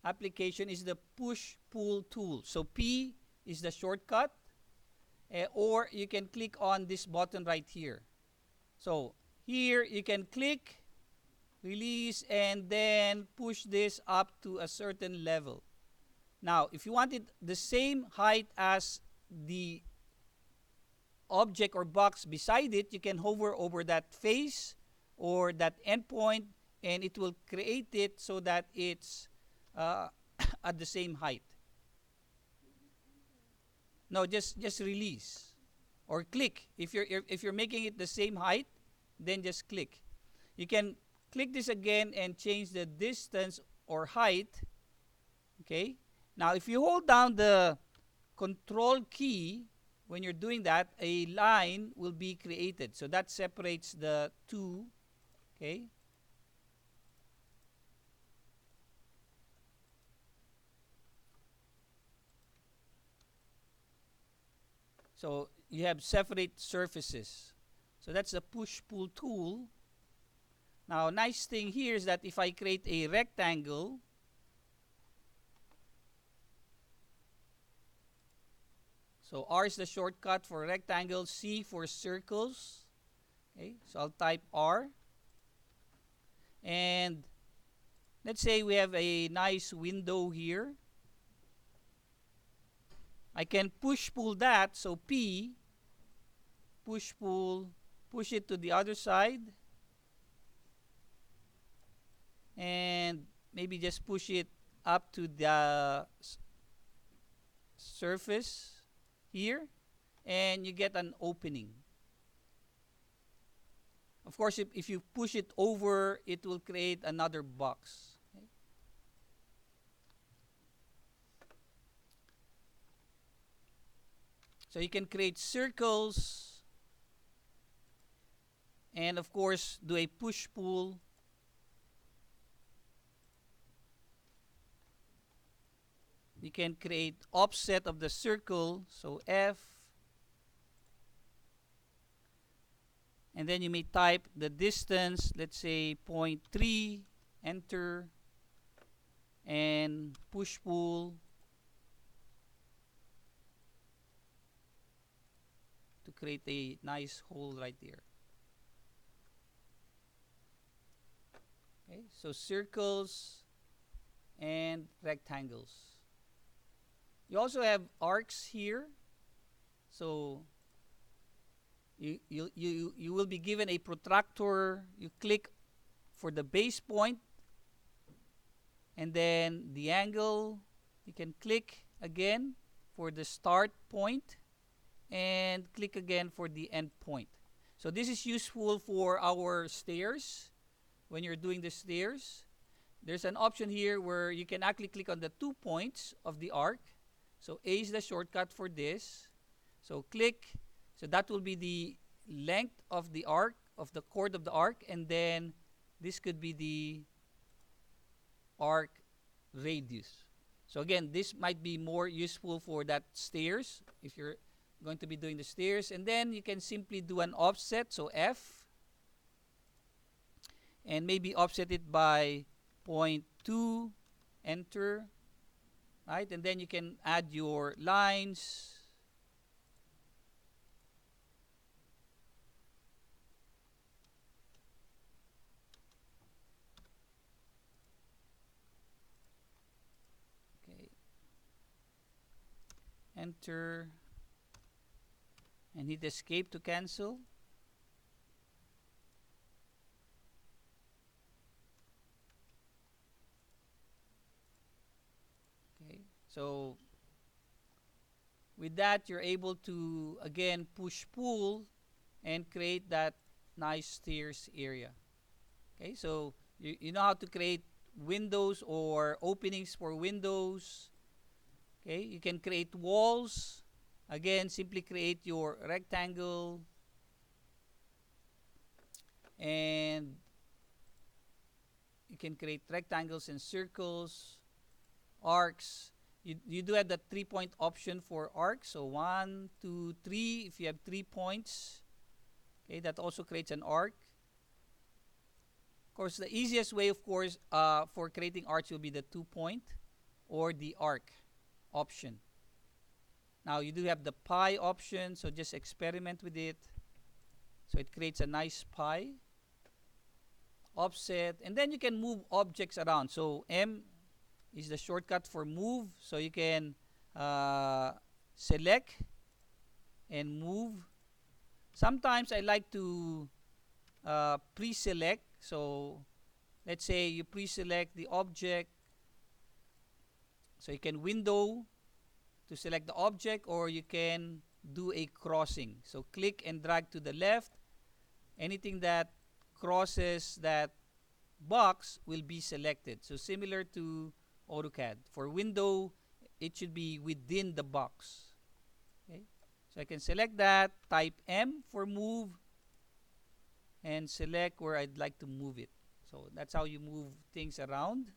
application is the push-pull tool. So P is the shortcut, or you can click on this button right here. So here you can click, release, and then push this up to a certain level. Now, if you want it the same height as the object or box beside it, you can hover over that face or that endpoint, and it will create it so that it's uh, at the same height. No, just release or click. If you're making it the same height, then just click. You can click this again and change the distance or height. Okay. Now, if you hold down the control key when you're doing that, a line will be created. So that separates the two. Okay. So you have separate surfaces. So that's the push-pull tool. Now, nice thing here is that if I create a rectangle, so R is the shortcut for rectangle, C for circles. Okay, so I'll type R. And let's say we have a nice window here. I can push-pull that, so P, push-pull, push it to the other side. And maybe just push it up to the surface here, and you get an opening. Of course, if you push it over, it will create another box. Okay? So you can create circles, and of course do a push-pull. You can create offset of the circle, so F, and then you may type the distance, let's say 0.3, enter, and push-pull to create a nice hole right there. Okay, so circles and rectangles. You also have arcs here. So you will be given a protractor. You click for the base point, and then the angle. You can click again for the start point, and click again for the end point. So this is useful for our stairs. When you're doing the stairs, there's an option here where you can actually click on the 2 points of the arc. So A is the shortcut for this. So click. So that will be the length of the arc, of the chord of the arc, and then this could be the arc radius. So again, this might be more useful for that stairs if you're going to be doing the stairs. And then you can simply do an offset, so F, and maybe offset it by 0.2, enter. Right, and then you can add your lines. Okay. Enter. And hit escape to cancel. So with that, you're able to again push-pull and create that nice stairs area. Okay, so you know how to create windows or openings for windows. Okay, you can create walls. Again, simply create your rectangle, and you can create rectangles and circles, arcs. You do have the 3-point option for arcs. So 1, 2, 3. If you have 3 points, okay, that also creates an arc. Of course, the easiest way, of course, for creating arcs will be the 2-point. or the arc option. Now you do have the pie option, so just experiment with it. So it creates a nice pie. Offset, and then you can move objects around. So M is the shortcut for move, so you can select and move. Sometimes I like to pre-select. So let's say you pre-select the object, so you can window to select the object, or you can do a crossing. So click and drag to the left. Anything that crosses that box will be selected. So similar to AutoCAD. For window, it should be within the box. Okay? So I can select that, type M for move, and select where I'd like to move it. So that's how you move things around.